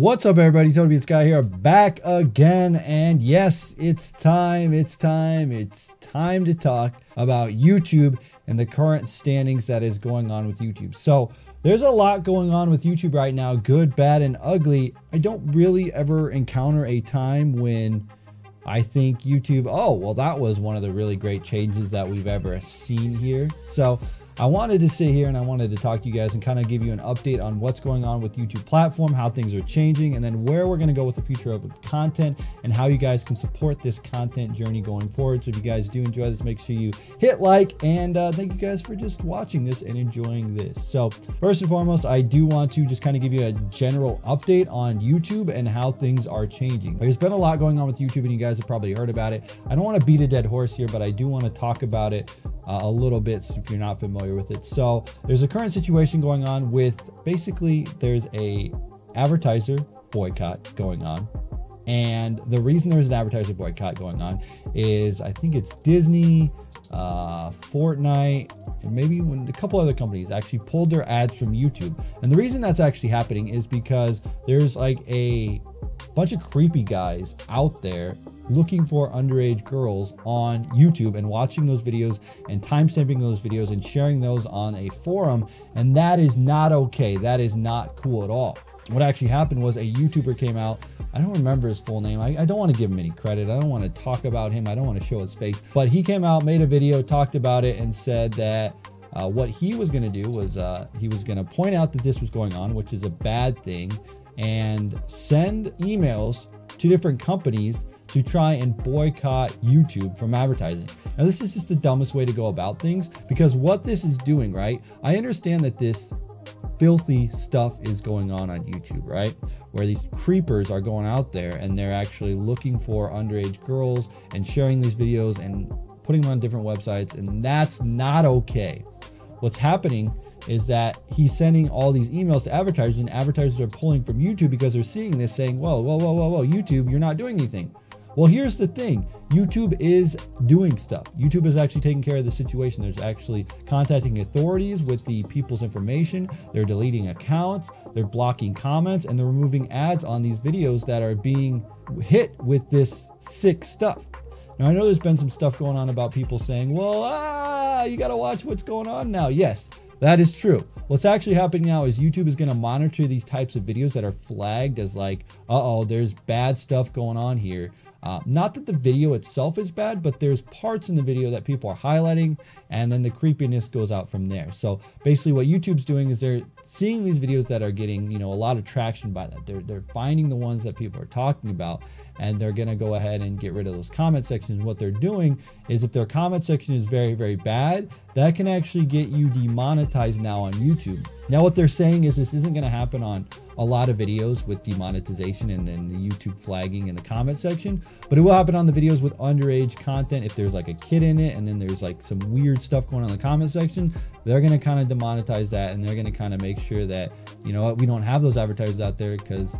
What's up, everybody? TonyPizzaGuy here, back again. And yes, it's time to talk about YouTube and the current standings that is going on with YouTube. So there's a lot going on with YouTube right now, good, bad, and ugly. I don't really ever encounter a time when I think YouTube, oh, well, that was one of the really great changes that we've ever seen here. So I wanted to sit here and I wanted to talk to you guys and kind of give you an update on what's going on with YouTube platform, how things are changing, and then where we're going to go with the future of content and how you guys can support this content journey going forward. So if you guys do enjoy this, make sure you hit like, and thank you guys for just watching this and enjoying this. So first and foremost, I do want to just kind of give you a general update on YouTube and how things are changing. There's been a lot going on with YouTube and you guys have probably heard about it. I don't want to beat a dead horse here, but I do want to talk about it a little bit if you're not familiar with it. So there's a current situation going on with basically there's a advertiser boycott going on. And the reason there's an advertiser boycott going on is I think it's Disney, Fortnite, and maybe when a couple other companies actually pulled their ads from YouTube. And the reason that's actually happening is because there's like a bunch of creepy guys out there looking for underage girls on YouTube and watching those videos and timestamping those videos and sharing those on a forum. And that is not okay. That is not cool at all. What actually happened was a YouTuber came out. I don't remember his full name. I don't want to give him any credit. I don't want to talk about him. I don't want to show his face. But he came out, made a video, talked about it, and said that what he was going to do was he was going to point out that this was going on, which is a bad thing, and send emails to different companies to try and boycott YouTube from advertising. Now, this is just the dumbest way to go about things, because what this is doing, right? I understand that this filthy stuff is going on YouTube, right? Where these creepers are going out there and they're actually looking for underage girls and sharing these videos and putting them on different websites, and that's not okay. What's happening is that he's sending all these emails to advertisers, and advertisers are pulling from YouTube because they're seeing this, saying, whoa, YouTube, you're not doing anything. Well, here's the thing. YouTube is doing stuff. YouTube is actually taking care of the situation. There's actually contacting authorities with the people's information. They're deleting accounts, they're blocking comments, and they're removing ads on these videos that are being hit with this sick stuff. Now, I know there's been some stuff going on about people saying, well, you got to watch what's going on now. Yes, that is true. What's actually happening now is YouTube is going to monitor these types of videos that are flagged as like, uh-oh, there's bad stuff going on here. Not that the video itself is bad, but there's parts in the video that people are highlighting, and then the creepiness goes out from there. So basically what YouTube's doing is they're seeing these videos that are getting, you know, a lot of traction by that. They're finding the ones that people are talking about, and they're going to go ahead and get rid of those comment sections. What they're doing is if their comment section is very, very bad, that can actually get you demonetized now on YouTube. Now, what they're saying is this isn't going to happen on a lot of videos with demonetization and then the YouTube flagging in the comment section, but it will happen on the videos with underage content. If there's like a kid in it and then there's like some weird stuff going on in the comment section, they're going to kind of demonetize that, and they're going to kind of make sure that, you know what, we don't have those advertisers out there because,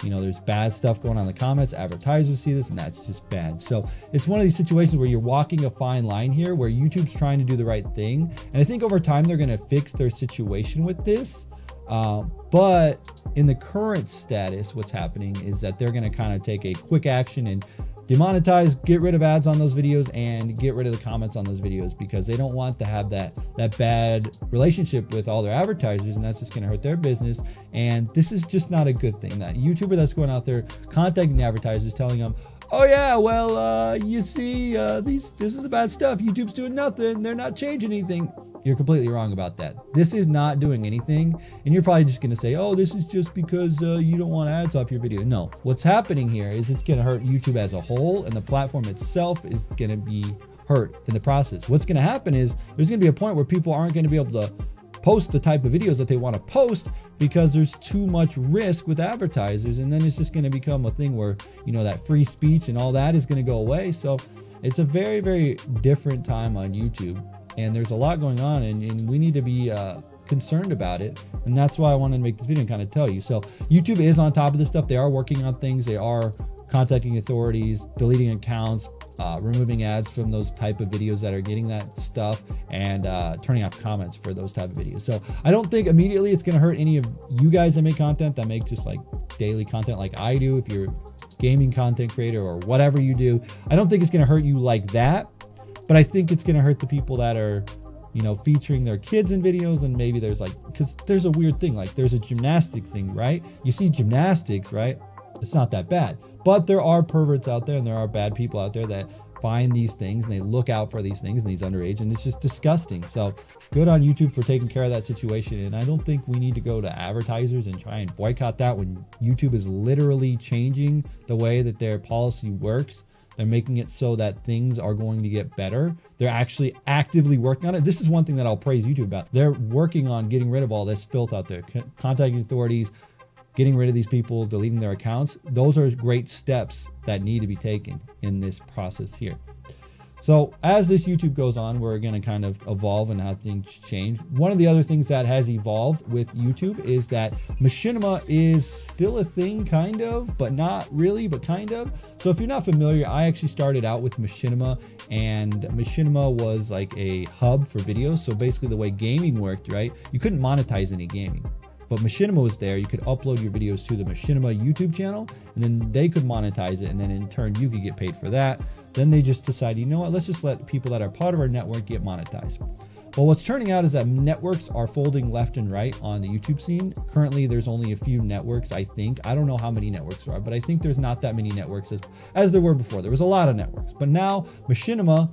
you know, there's bad stuff going on in the comments. Advertisers see this, and that's just bad. So it's one of these situations where you're walking a fine line here, where YouTube's trying to do the right thing. And I think over time, they're going to fix their situation with this. But in the current status, what's happening is that they're going to kind of take a quick action and demonetize, get rid of ads on those videos, and get rid of the comments on those videos, because they don't want to have that bad relationship with all their advertisers, and that's just going to hurt their business. And this is just not a good thing. That YouTuber that's going out there contacting the advertisers, telling them, oh yeah, well, you see, this is the bad stuff. YouTube's doing nothing. They're not changing anything. You're completely wrong about that. This is not doing anything. And you're probably just going to say, oh, this is just because you don't want ads off your video. No, what's happening here is it's going to hurt YouTube as a whole, and the platform itself is going to be hurt in the process. What's going to happen is there's going to be a point where people aren't going to be able to post the type of videos that they want to post because there's too much risk with advertisers. And then it's just going to become a thing where, you know, that free speech and all that is going to go away. So it's a very, very different time on YouTube. And there's a lot going on, and we need to be concerned about it. And that's why I wanted to make this video and kind of tell you. So YouTube is on top of this stuff. They are working on things. They are contacting authorities, deleting accounts, removing ads from those type of videos that are getting that stuff, and turning off comments for those type of videos. So I don't think immediately it's going to hurt any of you guys that make content, that make just like daily content like I do. If you're a gaming content creator or whatever you do, I don't think it's going to hurt you like that. But I think it's going to hurt the people that are, you know, featuring their kids in videos. And maybe there's like, because there's a weird thing, like there's a gymnastic thing, right? You see gymnastics, right? It's not that bad, but there are perverts out there and there are bad people out there that find these things and they look out for these things and these underage, and it's just disgusting. So good on YouTube for taking care of that situation. And I don't think we need to go to advertisers and try and boycott that when YouTube is literally changing the way that their policy works. They're making it so that things are going to get better. They're actually actively working on it. This is one thing that I'll praise YouTube about. They're working on getting rid of all this filth out there, contacting authorities, getting rid of these people, deleting their accounts. Those are great steps that need to be taken in this process here. So as this YouTube goes on, we're going to kind of evolve and how things change. One of the other things that has evolved with YouTube is that machinima is still a thing, kind of, but not really, but kind of. So if you're not familiar, I actually started out with machinima, and machinima was like a hub for videos. So basically the way gaming worked, right? You couldn't monetize any gaming, but machinima was there. You could upload your videos to the machinima YouTube channel, and then they could monetize it, and then in turn you could get paid for that. Then they just decided, you know what, let's just let people that are part of our network get monetized. Well, what's turning out is that networks are folding left and right on the YouTube scene. Currently, there's only a few networks, I think. I don't know how many networks there are, but I think there's not that many networks as there were before. There was a lot of networks, but now machinima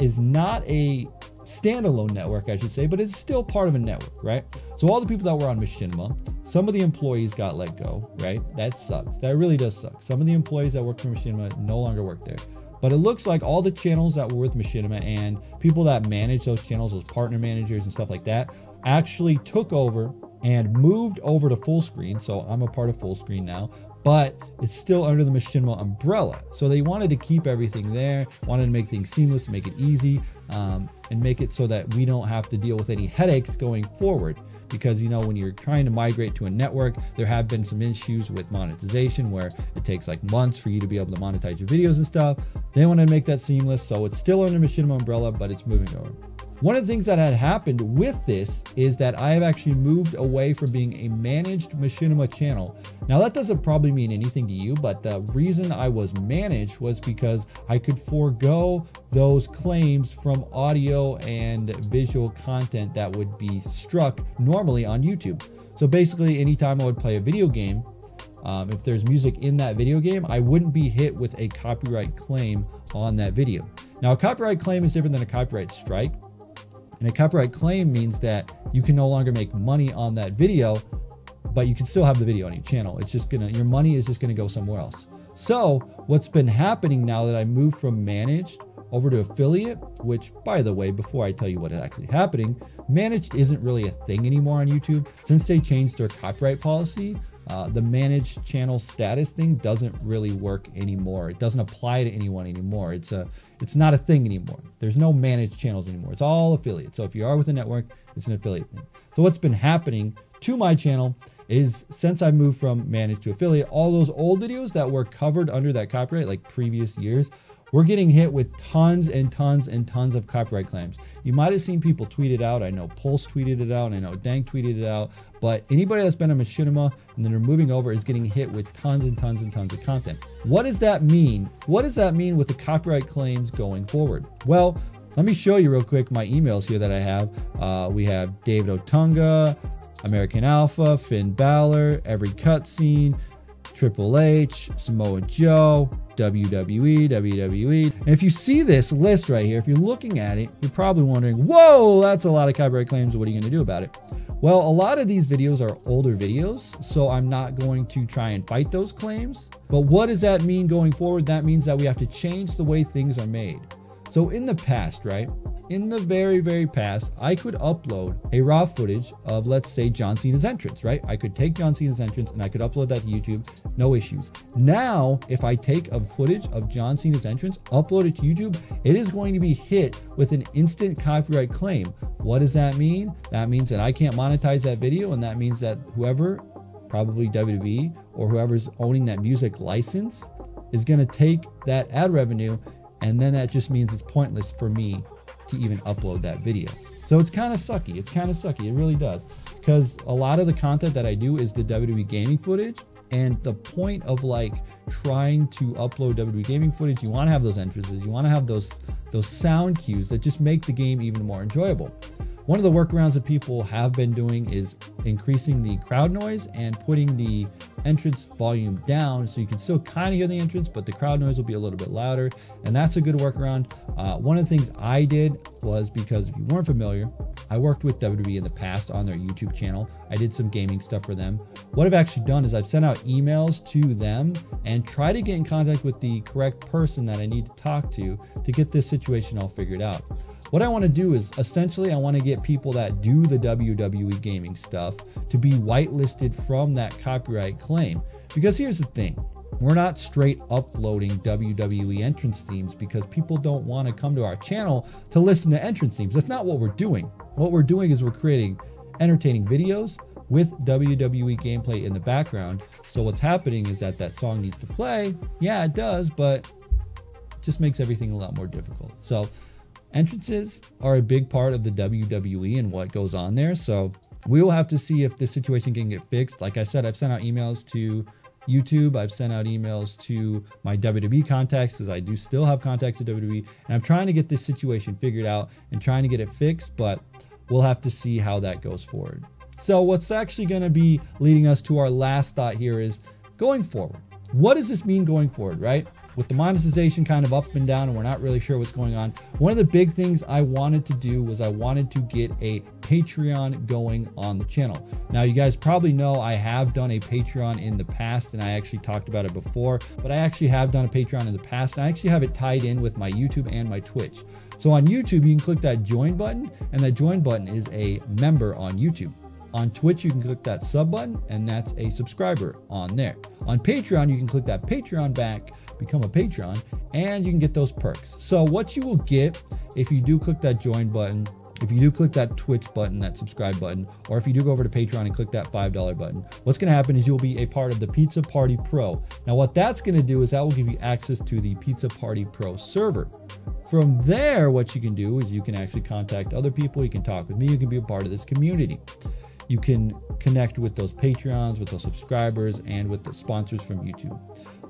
is not a standalone network, I should say, but it's still part of a network, right? So all the people that were on machinima, some of the employees got let go, right? That sucks. That really does suck. Some of the employees that worked for machinima no longer work there. But it looks like all the channels that were with machinima and people that manage those channels, those partner managers and stuff like that, actually took over and moved over to full screen. So I'm a part of full screen now, but it's still under the machinima umbrella. So they wanted to keep everything there, wanted to make things seamless, make it easy, and make it so that we don't have to deal with any headaches going forward. Because, you know, when you're trying to migrate to a network, there have been some issues with monetization where it takes like months for you to be able to monetize your videos and stuff. They want to make that seamless. So it's still under machinima umbrella, but it's moving over. One of the things that had happened with this is that I have actually moved away from being a managed machinima channel. Now that doesn't probably mean anything to you, but the reason I was managed was because I could forego those claims from audio and visual content that would be struck normally on YouTube. So basically anytime I would play a video game, if there's music in that video game, I wouldn't be hit with a copyright claim on that video. Now a copyright claim is different than a copyright strike. And a copyright claim means that you can no longer make money on that video, but you can still have the video on your channel. It's just your money is just gonna go somewhere else. So what's been happening now that I moved from managed over to affiliate, which by the way, before I tell you what is actually happening, managed isn't really a thing anymore on YouTube. Since they changed their copyright policy, the managed channel status thing doesn't really work anymore. It doesn't apply to anyone anymore. It's not a thing anymore. There's no managed channels anymore. It's all affiliate. So if you are with a network, it's an affiliate thing. So what's been happening to my channel is since I moved from managed to affiliate, all those old videos that were covered under that copyright, like previous years, we're getting hit with tons and tons and tons of copyright claims. You might have seen people tweet it out. I know Pulse tweeted it out. I know Dank tweeted it out. But anybody that's been a machinima and then they're moving over is getting hit with tons and tons and tons of content. What does that mean? What does that mean with the copyright claims going forward? Well, let me show you real quick my emails here that I have. We have David Otunga, American Alpha, Finn Balor, Every Cutscene, Triple H, Samoa Joe, WWE. And if you see this list right here, if you're looking at it, you're probably wondering, whoa, that's a lot of copyright claims. What are you going to do about it? Well, a lot of these videos are older videos, so I'm not going to try and fight those claims. But what does that mean going forward? That means that we have to change the way things are made. So in the past, right? In the very, very past, I could upload a raw footage of, let's say, John Cena's entrance, right? I could take John Cena's entrance and I could upload that to YouTube, no issues. Now, if I take a footage of John Cena's entrance, upload it to YouTube, it is going to be hit with an instant copyright claim. What does that mean? That means that I can't monetize that video, and that means that whoever, probably WWE or whoever's owning that music license, is going to take that ad revenue And then that just means it's pointless for me to even upload that video. So it's kind of sucky. It's kind of sucky. It really does. Because a lot of the content that I do is the WWE gaming footage. And the point of like trying to upload WWE gaming footage, you want to have those entrances, you want to have those sound cues that just make the game even more enjoyable. One of the workarounds that people have been doing is increasing the crowd noise and putting the entrance volume down so you can still kind of hear the entrance, but the crowd noise will be a little bit louder. And that's a good workaround. One of the things I did was, because if you weren't familiar, I worked with WWE in the past on their YouTube channel. I did some gaming stuff for them. What I've actually done is I've sent out emails to them and try to get in contact with the correct person that I need to talk to get this situation all figured out. What I want to do is essentially I want to get people that do the WWE gaming stuff to be whitelisted from that copyright claim. Because here's the thing, we're not straight uploading WWE entrance themes because people don't want to come to our channel to listen to entrance themes. That's not what we're doing. What we're doing is we're creating entertaining videos with WWE gameplay in the background. So what's happening is that song needs to play. Yeah, it does, but it just makes everything a lot more difficult. So entrances are a big part of the WWE and what goes on there. So we will have to see if this situation can get fixed. Like I said, I've sent out emails to YouTube. I've sent out emails to my WWE contacts, because I do still have contacts to WWE. And I'm trying to get this situation figured out and trying to get it fixed, but we'll have to see how that goes forward. So what's actually going to be leading us to our last thought here is going forward. What does this mean going forward, right? With the monetization kind of up and down and we're not really sure what's going on, one of the big things I wanted to do was I wanted to get a Patreon going on the channel. Now, you guys probably know I have done a Patreon in the past, and I actually talked about it before, but I actually have done a Patreon in the past, and I actually have it tied in with my YouTube and my Twitch. So on YouTube, you can click that join button, and that join button is a member on YouTube. On Twitch, you can click that sub button, and that's a subscriber on there. On Patreon, you can click that Patreon back, become a patron, and you can get those perks. So what you will get if you do click that join button, if you do click that Twitch button, that subscribe button, or if you do go over to Patreon and click that $5 button, what's going to happen is you'll be a part of the Pizza Party Pro. Now, what that's going to do is that will give you access to the Pizza Party Pro server. From there, what you can do is you can actually contact other people. You can talk with me. You can be a part of this community. You can connect with those Patreons, with those subscribers, and with the sponsors from YouTube.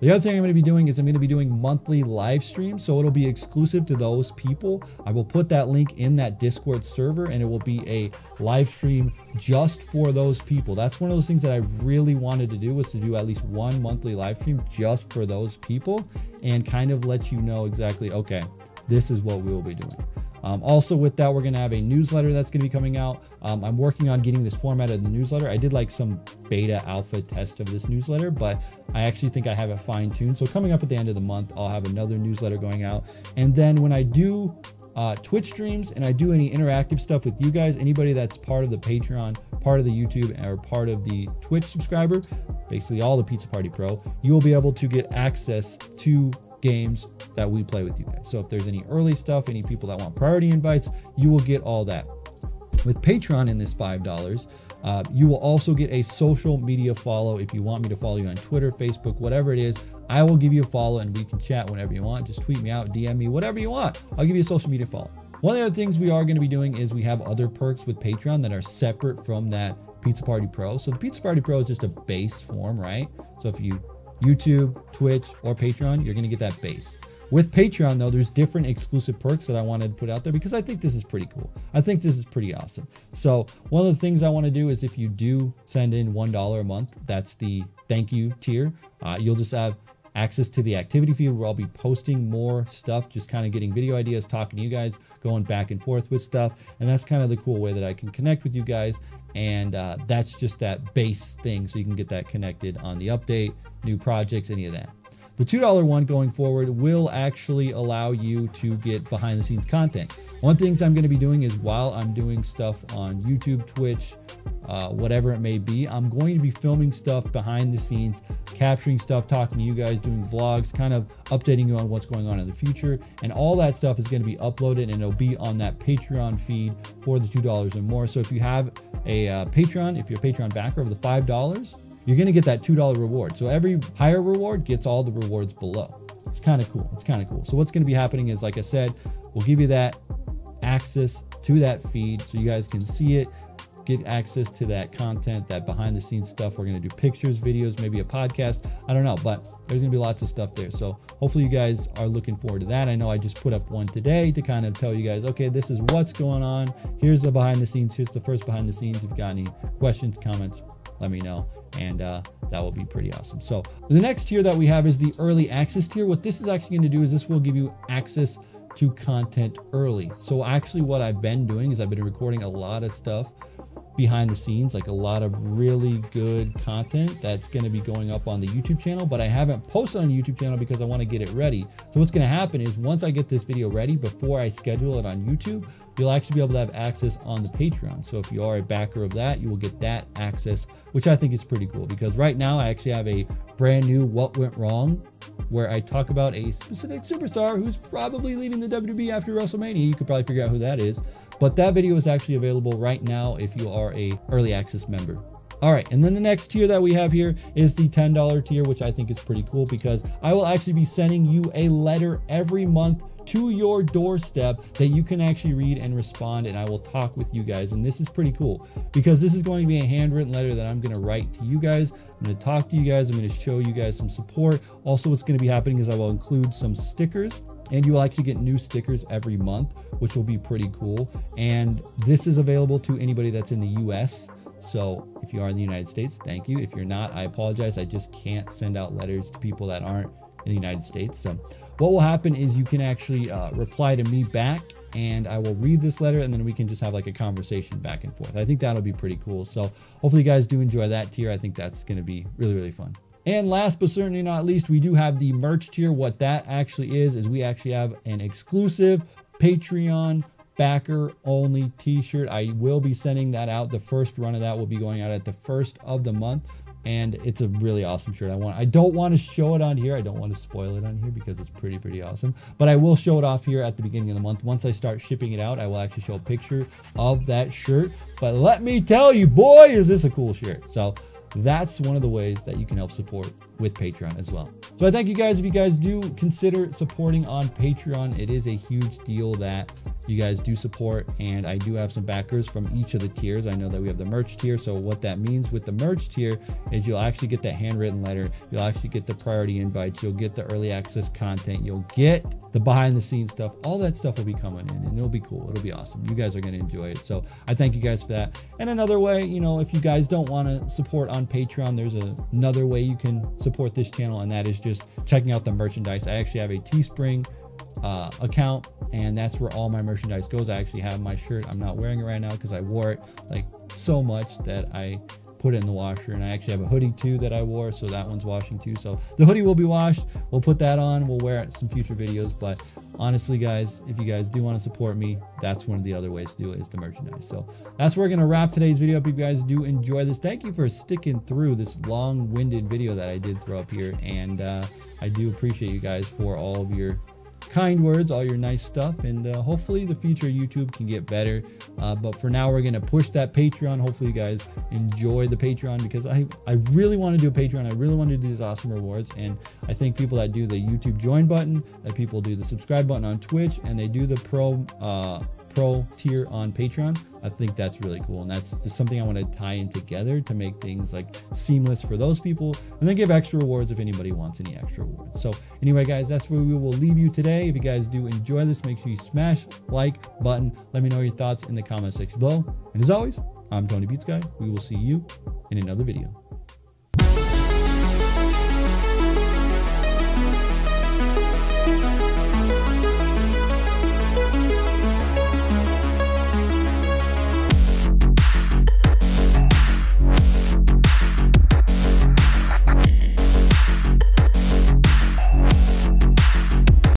The other thing I'm going to be doing is I'm going to be doing monthly live streams, so it'll be exclusive to those people. I will put that link in that Discord server, and it will be a live stream just for those people. That's one of those things that I really wanted to do, was to do at least one monthly live stream just for those people and kind of let you know exactly, okay, this is what we will be doing. Also with that, we're going to have a newsletter that's going to be coming out. I'm working on getting this format of the newsletter. I did like some beta alpha test of this newsletter, but I actually think I have it fine tuned. So coming up at the end of the month, I'll have another newsletter going out. And then when I do Twitch streams and I do any interactive stuff with you guys, anybody that's part of the Patreon, part of the YouTube, or part of the Twitch subscriber, basically all the Pizza Party Pro, you will be able to get access to games that we play with you guys. So if there's any early stuff, any people that want priority invites, you will get all that. With Patreon in this $5, you will also get a social media follow. If you want me to follow you on Twitter, Facebook, whatever it is, I will give you a follow and we can chat whenever you want. Just tweet me out, DM me, whatever you want. I'll give you a social media follow. One of the other things we are going to be doing is we have other perks with Patreon that are separate from that Pizza Party Pro. So the Pizza Party Pro is just a base form, right? So if you YouTube, Twitch, or Patreon, you're going to get that base. With Patreon, though, there's different exclusive perks that I wanted to put out there because I think this is pretty cool. I think this is pretty awesome. So one of the things I want to do is if you do send in $1 a month, that's the thank you tier. You'll just have access to the activity feed where I'll be posting more stuff, just kind of getting video ideas, talking to you guys, going back and forth with stuff. And that's kind of the cool way that I can connect with you guys. And that's just that base thing. So you can get that connected on the update, new projects, any of that. The $2 one going forward will actually allow you to get behind the scenes content. One of the things I'm going to be doing is while I'm doing stuff on YouTube, Twitch, whatever it may be, I'm going to be filming stuff behind the scenes, capturing stuff, talking to you guys, doing vlogs, kind of updating you on what's going on in the future. And all that stuff is going to be uploaded and it'll be on that Patreon feed for the $2 or more. So if you have a Patreon, if you're a Patreon backer of the $5, you're going to get that $2 reward. So every higher reward gets all the rewards below. it's kind of cool. It's kind of cool. So what's going to be happening is, like I said, we'll give you that access to that feed so you guys can see it, get access to that content, that behind the scenes stuff. We're going to do pictures, videos, maybe a podcast. I don't know, but there's going to be lots of stuff there. So hopefully you guys are looking forward to that. I know I just put up one today to kind of tell you guys, okay, this is what's going on. Here's the behind the scenes. Here's the first behind the scenes. If you've got any questions, comments, let me know. And that will be pretty awesome. So the next tier that we have is the early access tier. What this is actually going to do is this will give you access to content early. So actually what I've been doing is I've been recording a lot of stuff behind the scenes, like a lot of really good content that's going to be going up on the YouTube channel, but I haven't posted on the YouTube channel because I want to get it ready. So what's going to happen is once I get this video ready, before I schedule it on YouTube, you'll actually be able to have access on the Patreon. So if you are a backer of that, you will get that access, which I think is pretty cool, because right now I actually have a brand new What Went Wrong, where I talk about a specific superstar who's probably leaving the WWE after WrestleMania. You could probably figure out who that is. But that video is actually available right now if you are a early access member. All right, and then the next tier that we have here is the $10 tier, which I think is pretty cool because I will actually be sending you a letter every month to your doorstep that you can actually read and respond, and I will talk with you guys. And this is pretty cool because this is going to be a handwritten letter that I'm going to write to you guys. I'm going to talk to you guys. I'm going to show you guys some support. Also, what's going to be happening is I will include some stickers, and you will actually get new stickers every month, which will be pretty cool. And this is available to anybody that's in the US. So if you are in the United States, thank you. If you're not, I apologize. I just can't send out letters to people that aren't in the United States. So what will happen is you can actually reply to me back, and I will read this letter, and then we can just have like a conversation back and forth. I think that'll be pretty cool. So hopefully you guys do enjoy that tier. I think that's going to be really, really fun. And last but certainly not least, we do have the merch tier. What that actually is we actually have an exclusive Patreon backer only t-shirt. I will be sending that out. The first run of that will be going out at the first of the month. And it's a really awesome shirt. I don't want to show it on here. I don't want to spoil it on here because it's pretty awesome. But I will show it off here at the beginning of the month. Once I start shipping it out, I will actually show a picture of that shirt. But let me tell you, boy, is this a cool shirt. So that's one of the ways that you can help support with Patreon as well. So I thank you guys. If you guys do consider supporting on Patreon, it is a huge deal that you guys do support, and I do have some backers from each of the tiers. I know that we have the merch tier. So what that means with the merch tier is you'll actually get that handwritten letter. You'll actually get the priority invites. You'll get the early access content. You'll get the behind the scenes stuff. All that stuff will be coming in, and it'll be cool. It'll be awesome. You guys are going to enjoy it. So I thank you guys for that. And another way, you know, if you guys don't want to support on Patreon, there's another way you can support this channel, and that is just checking out the merchandise. I actually have a Teespring account, and that's where all my merchandise goes. I actually have my shirt. I'm not wearing it right now because I wore it like so much that I put it in the washer, and I actually have a hoodie too that I wore, so that one's washing too. So the hoodie will be washed. We'll put that on. We'll wear it in some future videos. But honestly, guys, if you guys do want to support me, that's one of the other ways to do it, is the merchandise. So that's where we're gonna wrap today's video up. If you guys do enjoy this, thank you for sticking through this long-winded video that I did throw up here, and I do appreciate you guys for all of your kind words, all your nice stuff, and hopefully the future YouTube can get better. But for now, we're gonna push that Patreon. Hopefully you guys enjoy the Patreon, because I really want to do a Patreon. I really want to do these awesome rewards, and I think people that do the YouTube join button, that people do the subscribe button on Twitch, and they do the pro tier on Patreon, I think that's really cool, and that's just something I want to tie in together to make things like seamless for those people, and then give extra rewards if anybody wants any extra rewards. So anyway, guys, that's where we will leave you today. If you guys do enjoy this, make sure you smash like button. Let me know your thoughts in the comment section below, and as always, I'm TonyPizzaGuy. We will see you in another video.